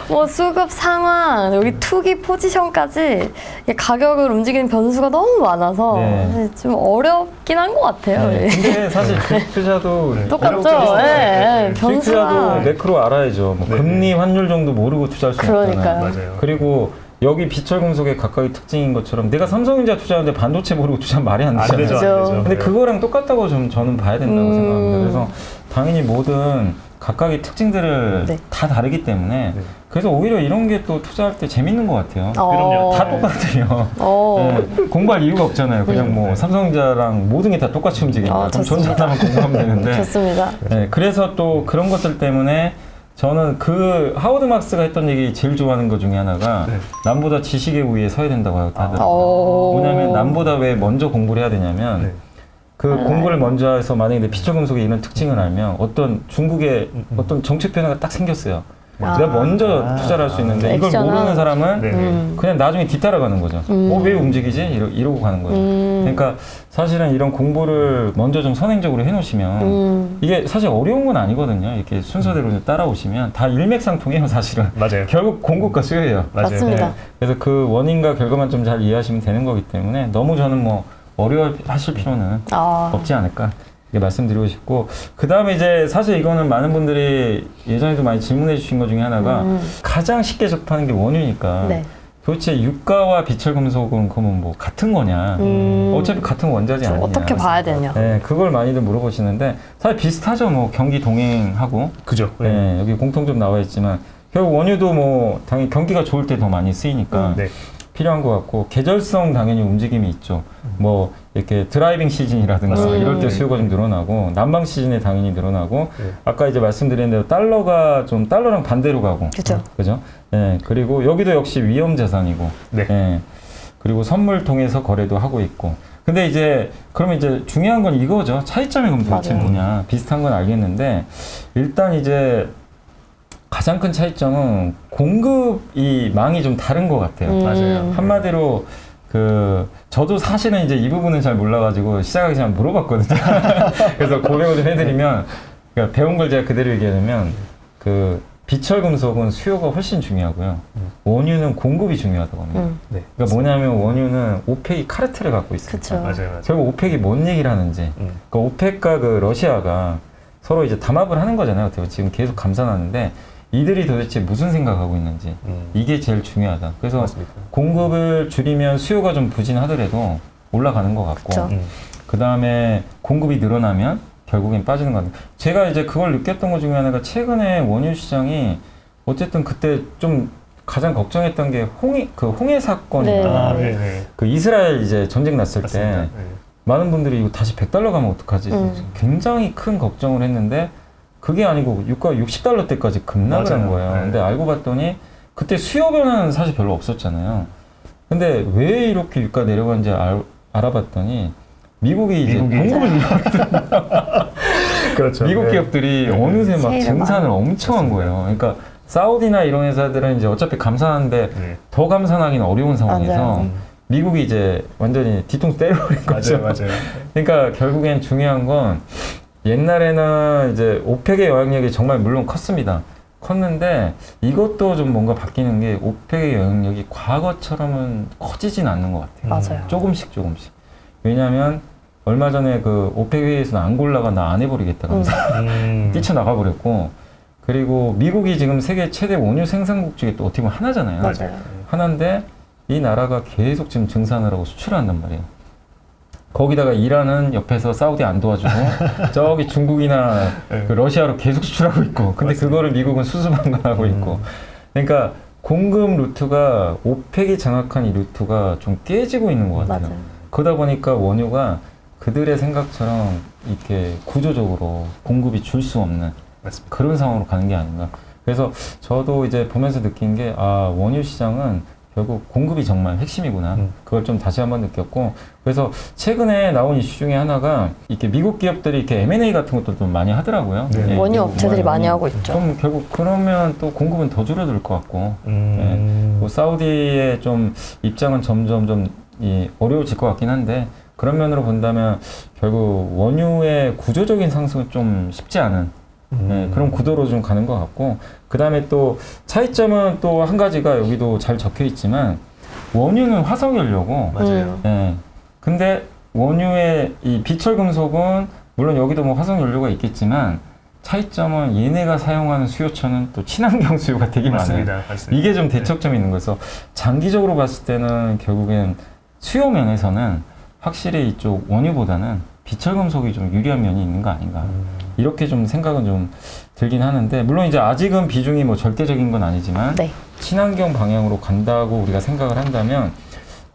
뭐 수급 상황, 여기 투기 포지션까지 이게 가격을 움직이는 변수가 너무 많아서 네. 좀 어렵긴 한 것 같아요. 네. 근데 사실 주식 투자도 똑같죠? 네, 주식 투자도 변수가. 매크로 알아야죠. 뭐 네. 금리, 환율 정도 모르고 투자할 수 없잖아요. 그러니까요. 맞아요. 그리고 여기 비철금속의 각각의 특징인 것처럼 내가 삼성전자 투자하는데 반도체 모르고 투자하면 말이 안 안 되잖아요. 되죠, 그죠. 안 되죠. 근데 그거랑 똑같다고 저는 봐야 된다고 생각합니다. 그래서 당연히 모든 각각의 특징들을 네. 다 다르기 때문에 네. 그래서 오히려 이런 게 또 투자할 때 재밌는 것 같아요. 그럼요. 다 똑같아요. 네, 공부할 이유가 없잖아요. 그냥 뭐 삼성전자랑 모든 게 다 똑같이 움직이니까. 그럼 좋습니다. 전자만 공부하면 되는데. 좋습니다. 네, 그래서 또 그런 것들 때문에 저는 그 하워드 막스가 했던 얘기 제일 좋아하는 것 중에 하나가 네. 남보다 지식의 우위에 서야 된다고 하더라고요. 오. 뭐냐면 남보다 왜 먼저 공부를 해야 되냐면 네. 그 공부를 먼저 해서 만약에 내 비철금속의 이런 특징을 알면 어떤 중국의 어떤 정책 변화가 딱 생겼어요. 내가 먼저 투자를 할 수 있는데 이걸 액션은? 모르는 사람은 네. 그냥 나중에 뒤따라가는 거죠. 왜 움직이지? 이러고 가는 거예요. 그러니까 사실은 이런 공부를 먼저 좀 선행적으로 해놓으시면 이게 사실 어려운 건 아니거든요. 이렇게 순서대로 좀 따라오시면 다 일맥상통해요, 사실은. 맞아요. 결국 공급과 수요예요. 맞아요. 맞습니다. 네. 그래서 그 원인과 결과만 좀 잘 이해하시면 되는 거기 때문에 너무 저는 뭐 어려워하실 필요는 없지 않을까 이렇게 말씀드리고 싶고, 그 다음에 이제 사실 이거는 많은 분들이 예전에도 많이 질문해 주신 것 중에 하나가 가장 쉽게 접하는 게 원유니까 네. 도대체 유가와 비철금속은 그러면 뭐 같은 거냐, 어차피 같은 원자재 아니냐, 어떻게 봐야 되냐. 네, 그걸 많이들 물어보시는데 사실 비슷하죠. 뭐 경기 동행하고 그죠. 네, 여기 공통점 나와 있지만 결국 원유도 뭐 당연히 경기가 좋을 때 더 많이 쓰이니까 네. 필요한 것 같고, 계절성 당연히 움직임이 있죠. 뭐 이렇게 드라이빙 시즌이라든가 이럴 때 수요가 좀 늘어나고, 난방 시즌에 당연히 늘어나고, 네. 아까 이제 말씀드린 대로 달러가 좀 달러랑 반대로 가고, 그죠. 그죠? 예, 그리고 여기도 역시 위험 자산이고, 네. 예, 그리고 선물 통해서 거래도 하고 있고. 근데 이제 그러면 이제 중요한 건 이거죠. 차이점이 그럼 도대체 맞아요. 뭐냐? 비슷한 건 알겠는데 일단 이제 가장 큰 차이점은 공급이 망이 좀 다른 것 같아요. 맞아요. 한마디로 그 저도 사실은 이제 이 부분은 잘 몰라가지고 시작하기 전에 물어봤거든요. 그래서 고백을 좀 해드리면, 그러니까 배운 걸 제가 그대로 얘기하면 그 비철금속은 수요가 훨씬 중요하고요. 원유는 공급이 중요하다고 합니다. 네. 그러니까 뭐냐면 원유는 오펙이 카르텔을 갖고 있어요. 그쵸. 맞아요. 맞아요. 결국 오펙이 뭔 얘기를 하는지, 그 오펙과 그 러시아가 서로 이제 담합을 하는 거잖아요. 어떻게 보면 지금 계속 감산하는데 이들이 도대체 무슨 생각하고 있는지, 이게 제일 중요하다. 그래서 맞습니다. 공급을 줄이면 수요가 좀 부진하더라도 올라가는 것 같고, 그쵸. 그 다음에 공급이 늘어나면 결국엔 빠지는 것 같아요. 제가 이제 그걸 느꼈던 것 중에 하나가 최근에 원유 시장이 어쨌든 그때 좀 가장 걱정했던 게 홍해 사건이나 네. 아, 네네. 그 이스라엘 이제 전쟁 났을 맞습니다. 때 네. 많은 분들이 이거 다시 $100 가면 어떡하지? 굉장히 큰 걱정을 했는데 그게 아니고 유가가 $60 때까지 급락을 한 맞아요. 거예요. 네. 근데 알고 봤더니 그때 수요 변화는 사실 별로 없었잖아요. 근데 왜 이렇게 유가 내려간지 알아봤더니 미국이 이제 미국이 공급을 그렇죠. 미국 네. 기업들이 네. 어느새 막 세일을 증산을 많이. 엄청 한 거예요. 그러니까 사우디나 이런 회사들은 이제 어차피 감산하는데 네. 더 감산하기는 어려운 상황에서 맞아요. 미국이 이제 완전히 뒤통수 때려버린 거죠. 맞아요. 맞아요. 그러니까 결국엔 중요한 건 옛날에는 이제 오펙의 영향력이 정말 물론 컸습니다. 컸는데 이것도 좀 뭔가 바뀌는 게 오펙의 영향력이 과거처럼은 커지진 않는 것 같아요. 맞아요. 조금씩. 왜냐하면 얼마 전에 그 오펙 회의에서는 앙골라가 나 안 해버리겠다 면서 뛰쳐나가 버렸고, 그리고 미국이 지금 세계 최대 원유 생산국 중에 또 어떻게 보면 하나잖아요. 맞아요. 하나인데 이 나라가 계속 지금 증산을 하고 수출을 한단 말이에요. 거기다가 이란은 옆에서 사우디 안 도와주고 저기 중국이나 네. 그 러시아로 계속 수출하고 있고, 근데 맞습니다. 그거를 미국은 수수방관하고 있고, 그러니까 공급 루트가 오펙이 장악한 이 루트가 좀 깨지고 있는 것 같아요. 맞아요. 그러다 보니까 원유가 그들의 생각처럼 이렇게 구조적으로 공급이 줄 수 없는 맞습니다. 그런 상황으로 가는 게 아닌가. 그래서 저도 이제 보면서 느낀 게, 아, 원유 시장은 결국 공급이 정말 핵심이구나. 그걸 좀 다시 한번 느꼈고, 그래서 최근에 나온 이슈 중에 하나가 이렇게 미국 기업들이 이렇게 M&A 같은 것도 좀 많이 하더라고요. 네. 예, 원유 미국 업체들이 원유. 많이 하고 있죠. 좀 결국 그러면 또 공급은 더 줄어들 것 같고, 뭐 사우디의 좀 입장은 점점 좀 어려워질 것 같긴 한데, 그런 면으로 본다면 결국 원유의 구조적인 상승은 좀 쉽지 않은 그런 구도로 좀 가는 것 같고, 그 다음에 또 차이점은 또 한 가지가 여기도 잘 적혀 있지만, 원유는 화석연료고, 맞아요. 예. 근데 원유의 이 비철금속은 물론 여기도 뭐 화석연료가 있겠지만 차이점은 얘네가 사용하는 수요처는 또 친환경 수요가 되게 많아요. 맞습니다. 맞습니다. 이게 좀 대척점이 있는 거여서 장기적으로 봤을 때는 결국엔 수요 면에서는 확실히 이쪽 원유보다는 비철금속이 좀 유리한 면이 있는 거 아닌가. 이렇게 좀 생각은 좀 들긴 하는데, 물론 이제 아직은 비중이 뭐 절대적인 건 아니지만 네. 친환경 방향으로 간다고 우리가 생각을 한다면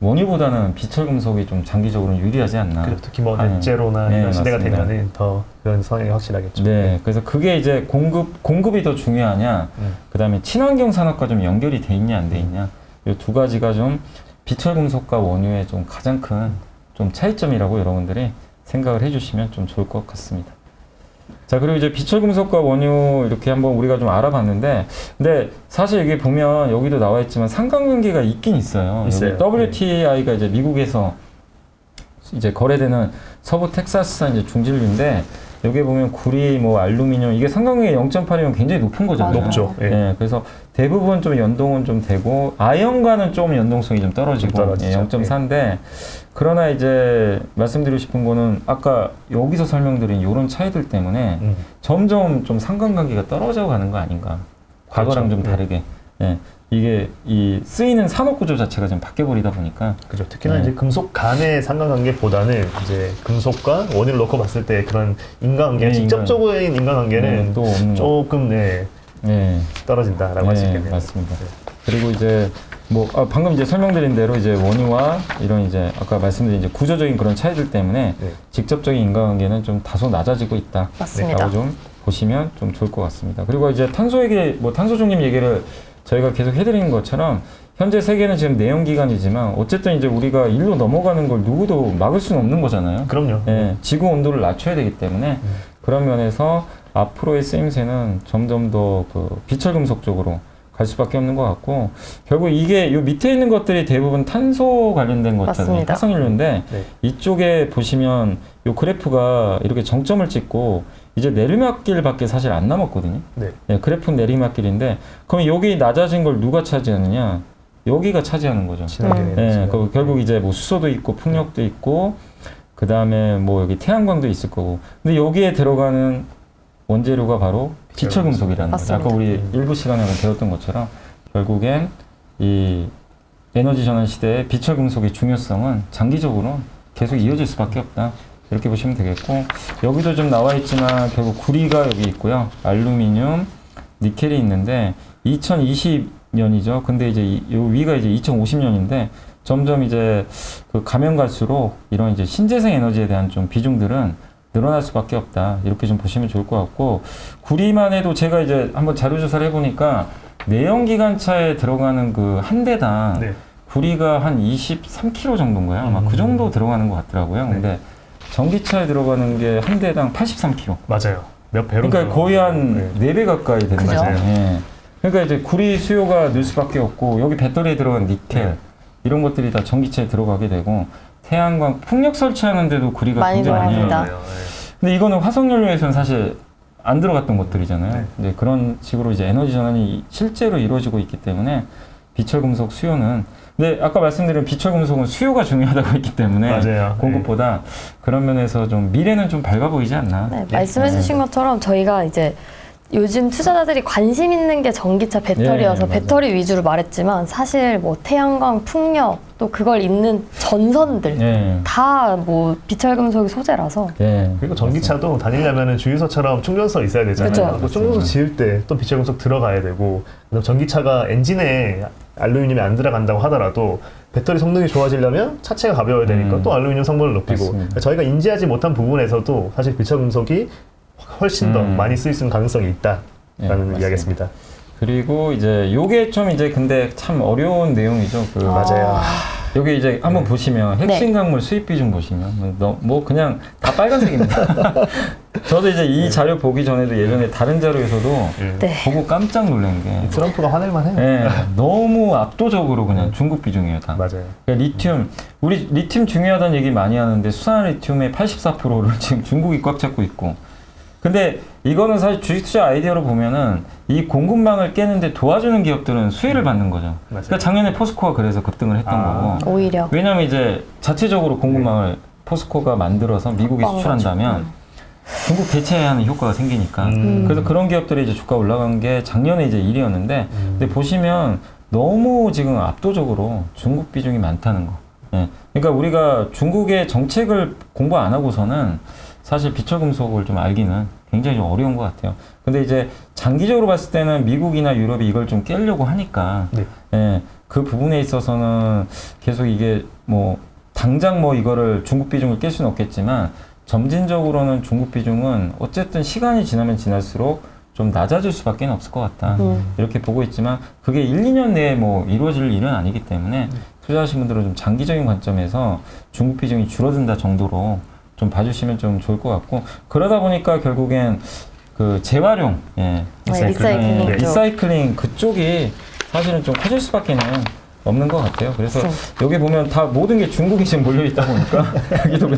원유보다는 비철금속이 좀 장기적으로는 유리하지 않나. 그리고 특히 뭐 네. 넷제로나 네, 이런 시대가 맞습니다. 되면은 더 그런 성향이 확실하겠죠. 네, 그래서 그게 이제 공급이 더 중요하냐, 그 다음에 친환경 산업과 좀 연결이 돼 있냐, 안 돼 있냐, 이 두 가지가 좀 비철금속과 원유의 좀 가장 큰 좀 차이점이라고 여러분들이 생각을 해주시면 좀 좋을 것 같습니다. 자, 그리고 이제 비철금속과 원유 이렇게 한번 우리가 좀 알아봤는데, 근데 사실 이게 보면 여기도 나와 있지만 상관관계가 있긴 있어요. 있어요. 여기 WTI가 이제 미국에서 이제 거래되는 서부 텍사스산 이제 중진류인데, 여기에 보면 구리, 뭐 알루미늄 이게 상관관계 0.8이면 굉장히 높은 거잖아요. 높죠. 예. 예, 그래서 대부분 좀 연동은 좀 되고 아연과는 좀 연동성이 좀 떨어지고 좀 떨어지죠. 0.4인데 그러나 이제 말씀드리고 싶은 거는 아까 여기서 설명드린 이런 차이들 때문에 점점 좀 상관관계가 떨어져 가는 거 아닌가. 과거랑 그렇죠. 좀 다르게. 예. 이게 이 쓰이는 산업 구조 자체가 좀 바뀌어 버리다 보니까 그죠. 특히나 네. 이제 금속 간의 상관관계보다는 이제 금속과 원유를 놓고 봤을 때 그런 인간관계, 네, 직접적인 인간관계는 또 없는 거. 조금 예. 떨어진다라고 할 수 있겠네요. 맞습니다. 그리고 이제 뭐 방금 이제 설명드린 대로 이제 원유와 이런 이제 아까 말씀드린 이제 구조적인 그런 차이들 때문에 네. 직접적인 인간관계는 좀 다소 낮아지고 있다. 맞습니다. 라고 좀 보시면 좀 좋을 것 같습니다. 그리고 이제 탄소 얘기, 뭐 탄소 중립 얘기를 저희가 계속 해드리는 것처럼 현재 세계는 지금 내연기관이지만 어쨌든 이제 우리가 일로 넘어가는 걸 누구도 막을 수는 없는 거잖아요. 그럼요. 예, 지구 온도를 낮춰야 되기 때문에 그런 면에서 앞으로의 쓰임새는 점점 더 그 비철금속 쪽으로 갈 수밖에 없는 것 같고 결국 이게 요 밑에 있는 것들이 대부분 탄소 관련된 것들이 맞습니다. 화석연료인데 네. 이쪽에 보시면 요 그래프가 이렇게 정점을 찍고 이제 내리막길밖에 사실 안 남았거든요. 네. 네, 그래프는 내리막길인데 그럼 여기 낮아진 걸 누가 차지하느냐? 여기가 차지하는 거죠. 친하게 네, 결국 이제 뭐 수소도 있고 풍력도 있고 그 다음에 뭐 여기 태양광도 있을 거고 근데 여기에 들어가는 원재료가 바로 비철금속이라는 거죠. 아까 맞습니다. 우리 일부 시간에 배웠던 것처럼 결국엔 이 에너지 전환 시대의 비철금속의 중요성은 장기적으로 계속 이어질 수밖에 없다. 이렇게 보시면 되겠고 여기도 좀 나와 있지만 결국 구리가 여기 있고요. 알루미늄, 니켈이 있는데 2020년이죠. 근데 이제 요 위가 이제 2050년인데 점점 이제 그 가면 갈수록 이런 이제 신재생 에너지에 대한 좀 비중들은 늘어날 수밖에 없다. 이렇게 좀 보시면 좋을 것 같고 구리만 해도 제가 이제 한번 자료 조사를 해보니까 내연기관차에 들어가는 그 한 대당 네. 구리가 한 23kg 정도인가요? 아마 그 정도 들어가는 것 같더라고요. 네. 근데 전기차에 들어가는 게 한 대당 83kg. 맞아요. 몇 배로? 그러니까 거의 한 네. 4배 가까이 되는 그죠? 거죠. 예. 그러니까 이제 구리 수요가 늘 수밖에 없고 여기 배터리에 들어간 니켈 이런 것들이 다 전기차에 들어가게 되고 태양광 풍력 설치하는데도 구리가 많이 굉장히 많이 들어갑니다. 들어가요. 근데 이거는 화석연료에서는 사실 안 들어갔던 것들이잖아요. 네. 이제 그런 식으로 이제 에너지 전환이 실제로 이루어지고 있기 때문에 비철금속 수요는 근데 아까 말씀드린 비철금속은 수요가 중요하다고 했기 때문에 맞아요. 공급보다 그런 면에서 좀 미래는 좀 밝아 보이지 않나. 네, 말씀해주신 것처럼 저희가 이제 요즘 투자자들이 관심 있는 게 전기차 배터리여서 네, 맞아요. 배터리 위주로 말했지만 사실 뭐 태양광, 풍력 또 그걸 잇는 전선들 예. 다 뭐 비철금속이 소재라서 예. 그리고 전기차도 다니려면 주유소처럼 충전소 있어야 되잖아요. 그죠. 또 충전소 지을 때 또 비철금속 들어가야 되고 그다음 전기차가 엔진에 알루미늄이 안 들어간다고 하더라도 배터리 성능이 좋아지려면 차체가 가벼워야 되니까 또 알루미늄 성분을 높이고 맞습니다. 저희가 인지하지 못한 부분에서도 사실 비철금속이 훨씬 더 많이 쓰일 수 있는 가능성이 있다라는 예, 맞습니다. 이야기였습니다. 그리고 이제 요게 좀 이제 근데 참 어려운 내용이죠. 그 맞아요. 여기 이제 한번 보시면 핵심 강물 수입 비중 보시면 뭐 그냥 다 빨간색입니다. 저도 이제 이 자료 보기 전에도 예전에 다른 자료에서도 네. 보고 깜짝 놀란 게 트럼프가 화낼만 해요. 예, 너무 압도적으로 그냥 중국 비중이에요 다. 맞아요. 그러니까 리튬 우리 리튬 중요하다는 얘기 많이 하는데 수산 리튬의 84%를 지금 중국이 꽉 잡고 있고 근데 이거는 사실 주식 투자 아이디어로 보면은 이 공급망을 깨는데 도와주는 기업들은 수혜를 받는 거죠. 맞아요. 그러니까 작년에 포스코가 그래서 급등을 했던 거고. 오히려 왜냐면 이제 자체적으로 공급망을 포스코가 만들어서 미국에 수출한다면 중국 대체해야 하는 효과가 생기니까. 그래서 그런 기업들이 이제 주가 올라간 게 작년에 이제 1위였는데 근데 보시면 너무 지금 압도적으로 중국 비중이 많다는 거. 예. 그러니까 우리가 중국의 정책을 공부 안 하고서는 사실 비철금속을 좀 알기는 굉장히 좀 어려운 것 같아요. 근데 이제 장기적으로 봤을 때는 미국이나 유럽이 이걸 좀 깨려고 하니까 네. 예, 그 부분에 있어서는 계속 이게 뭐 당장 뭐 이거를 중국 비중을 깰 수는 없겠지만 점진적으로는 중국 비중은 어쨌든 시간이 지나면 지날수록 좀 낮아질 수밖에 없을 것 같다. 이렇게 보고 있지만 그게 1, 2년 내에 뭐 이루어질 일은 아니기 때문에 투자하신 분들은 좀 장기적인 관점에서 중국 비중이 줄어든다 정도로 좀 봐주시면 좀 좋을 것 같고 그러다 보니까 결국엔 그 재활용, 네, 리사이클링 쪽. 리사이클링 그쪽이 사실은 좀 커질 수밖에는 없는 것 같아요. 그래서 여기 보면 다 모든 게 중국이 지금 몰려 있다 보니까 여기도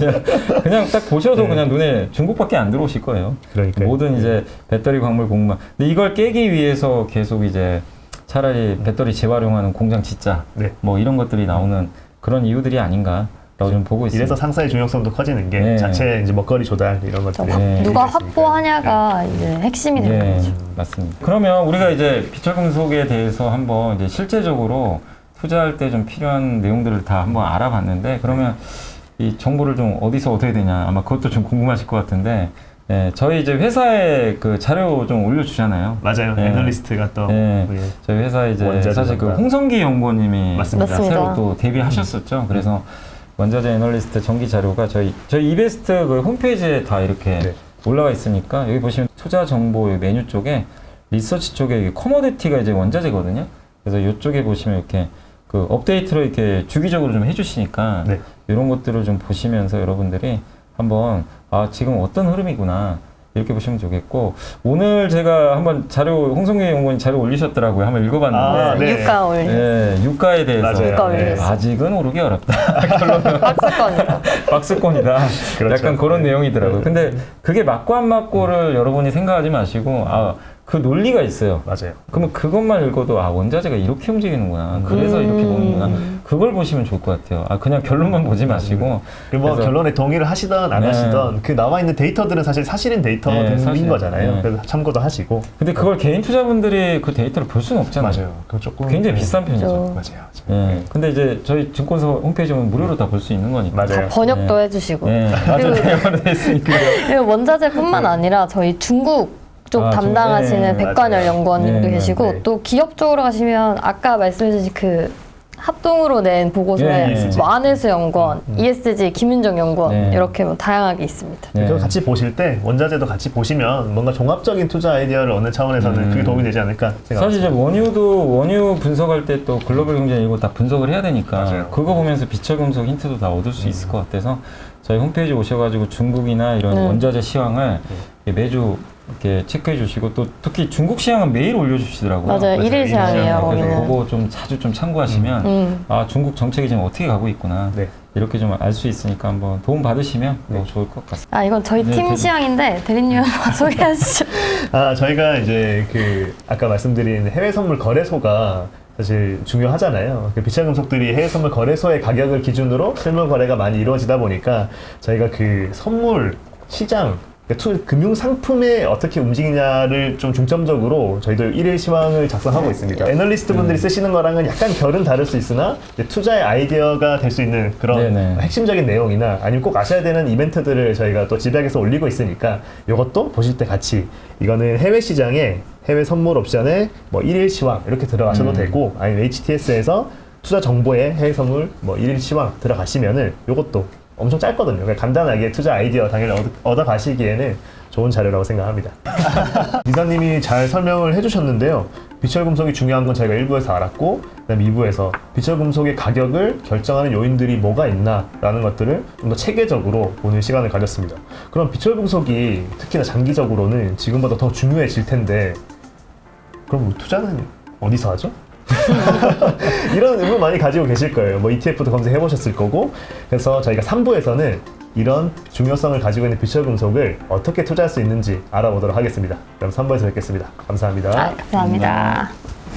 그냥 딱 보셔도 그냥 눈에 중국밖에 안 들어오실 거예요. 그러니까요. 모든 이제 배터리 광물 공급망. 근데 이걸 깨기 위해서 계속 이제 차라리 배터리 재활용하는 공장 짓자. 네. 뭐 이런 것들이 나오는 그런 이유들이 아닌가라고 좀 보고 있습니다. 이래서 상사의 중요성도 커지는 게 네. 자체 이제 먹거리 조달 이런 것들이 네. 누가 확보하냐가 이제 핵심이 되는 네, 거죠. 맞습니다. 그러면 우리가 이제 비철금속에 대해서 한번 이제 실제적으로 투자할 때 좀 필요한 내용들을 다 한번 알아봤는데 그러면 이 정보를 좀 어디서 얻어야 되냐 아마 그것도 좀 궁금하실 것 같은데 저희 이제 회사에 그 자료 좀 올려주잖아요. 맞아요. 네. 애널리스트가 또 네. 우리 저희 회사에 이제 원자재 사실 그 전담. 홍성기 연구원님이 맞습니다. 새로 또 데뷔하셨었죠. 그래서 원자재 애널리스트 정기 자료가 저희 이베스트 그 홈페이지에 다 이렇게 네. 올라와 있으니까 여기 보시면 투자 정보 메뉴 쪽에 리서치 쪽에 커머디티가 이제 원자재거든요. 그래서 이쪽에 보시면 이렇게 그 업데이트를 이렇게 주기적으로 좀 해주시니까 네. 이런 것들을 좀 보시면서 여러분들이 한번 지금 어떤 흐름이구나 이렇게 보시면 좋겠고 오늘 제가 한번 자료 홍성기 연구원이 자료 올리셨더라고요. 한번 읽어봤는데 네. 유가 올려. 유가에 대해서 맞아요. 유가 네. 올렸어요. 아직은 오르기 어렵다. 박스권이다. 박스권이다. 그렇죠. 약간 그런 네. 내용이더라고요. 근데 그게 맞고 안 맞고를 여러분이 생각하지 마시고 그 논리가 있어요. 맞아요. 그러면 그것만 읽어도 원자재가 이렇게 움직이는구나. 그래서 이렇게 보는구나. 그걸 보시면 좋을 것 같아요. 그냥 결론만 보지 마시고. 그리고 뭐 그래서- 결론에 동의를 하시던 안 네. 하시던 그 나와 있는 데이터들은 사실 사실인 데이터인 네, 사실. 거잖아요. 네. 그래서 참고도 하시고. 근데 그걸 개인 투자분들이 그 데이터를 볼 수는 없잖아요. 맞아요. 그 조금 굉장히 네. 비싼 편이죠. 그렇죠. 맞아요. 예. 근데 이제 저희 증권사 홈페이지 보면 무료로 다 볼 수 있는 거니까. 맞아요. 다 번역도 해주시고. 예. 맞아요. 그리고- 대화로 했으니까. 그리고 원자재뿐만 아니라 저희 중국 쪽 담당하시는 네, 백관열 맞아요. 연구원님도 네, 계시고 네. 또 기업 쪽으로 가시면 아까 말씀해주신 그 합동으로 낸 보고서에 네, 뭐 안혜수 연구원, ESG 김윤정 연구원 네. 이렇게 뭐 다양하게 있습니다. 네. 그거 같이 보실 때 원자재도 같이 보시면 뭔가 종합적인 투자 아이디어를 얻는 차원에서는 그게 도움이 되지 않을까 생각합니다. 사실 이제 원유 분석할 때 또 글로벌 경제 이거 다 분석을 해야 되니까 맞아요. 그거 보면서 비철금속 힌트도 다 얻을 수 있을 것 같아서 저희 홈페이지 오셔가지고 중국이나 이런 원자재 시황을 매주 이렇게 체크해 주시고 또 특히 중국 시황은 매일 올려주시더라고요. 맞아요. 맞아요. 일일 시황이에요. 그래서 우리는. 그거 좀 자주 좀 참고하시면 중국 정책이 지금 어떻게 가고 있구나 네. 이렇게 좀 알 수 있으니까 한번 도움 받으시면 뭐 좋을 것 같습니다. 이건 저희 네, 팀 대리- 시황인데 대리님 한번 소개하시죠. 저희가 이제 그 아까 말씀드린 해외 선물 거래소가 사실 중요하잖아요. 그 비철금속들이 해외 선물 거래소의 가격을 기준으로 실물 거래가 많이 이루어지다 보니까 저희가 그 선물 시장 금융 상품에 어떻게 움직이냐를 좀 중점적으로 저희도 일일 시황을 작성하고 있습니다. 애널리스트 분들이 쓰시는 거랑은 약간 결은 다를 수 있으나 이제 투자의 아이디어가 될 수 있는 그런 네네. 핵심적인 내용이나 아니면 꼭 아셔야 되는 이벤트들을 저희가 또 집약해서 올리고 있으니까 이것도 보실 때 같이 이거는 해외 시장에 해외 선물 옵션에 뭐 일일 시황 이렇게 들어가셔도 되고 아니면 HTS에서 투자 정보에 해외 선물 뭐 일일 시황 들어가시면은 이것도 엄청 짧거든요. 그러니까 간단하게 투자 아이디어 당연히 얻어 가시기에는 좋은 자료라고 생각합니다. 이사님이 잘 설명을 해주셨는데요. 비철금속이 중요한 건 저희가 1부에서 알았고 그다음에 2부에서 비철금속의 가격을 결정하는 요인들이 뭐가 있나라는 것들을 좀 더 체계적으로 보는 시간을 가졌습니다. 그럼 비철금속이 특히나 장기적으로는 지금보다 더 중요해질 텐데 그럼 우리 투자는 어디서 하죠? 이런 의문 많이 가지고 계실 거예요. 뭐 ETF도 검색해 보셨을 거고. 그래서 저희가 3부에서는 이런 중요성을 가지고 있는 비철금속을 어떻게 투자할 수 있는지 알아보도록 하겠습니다. 그럼 3부에서 뵙겠습니다. 감사합니다. 감사합니다.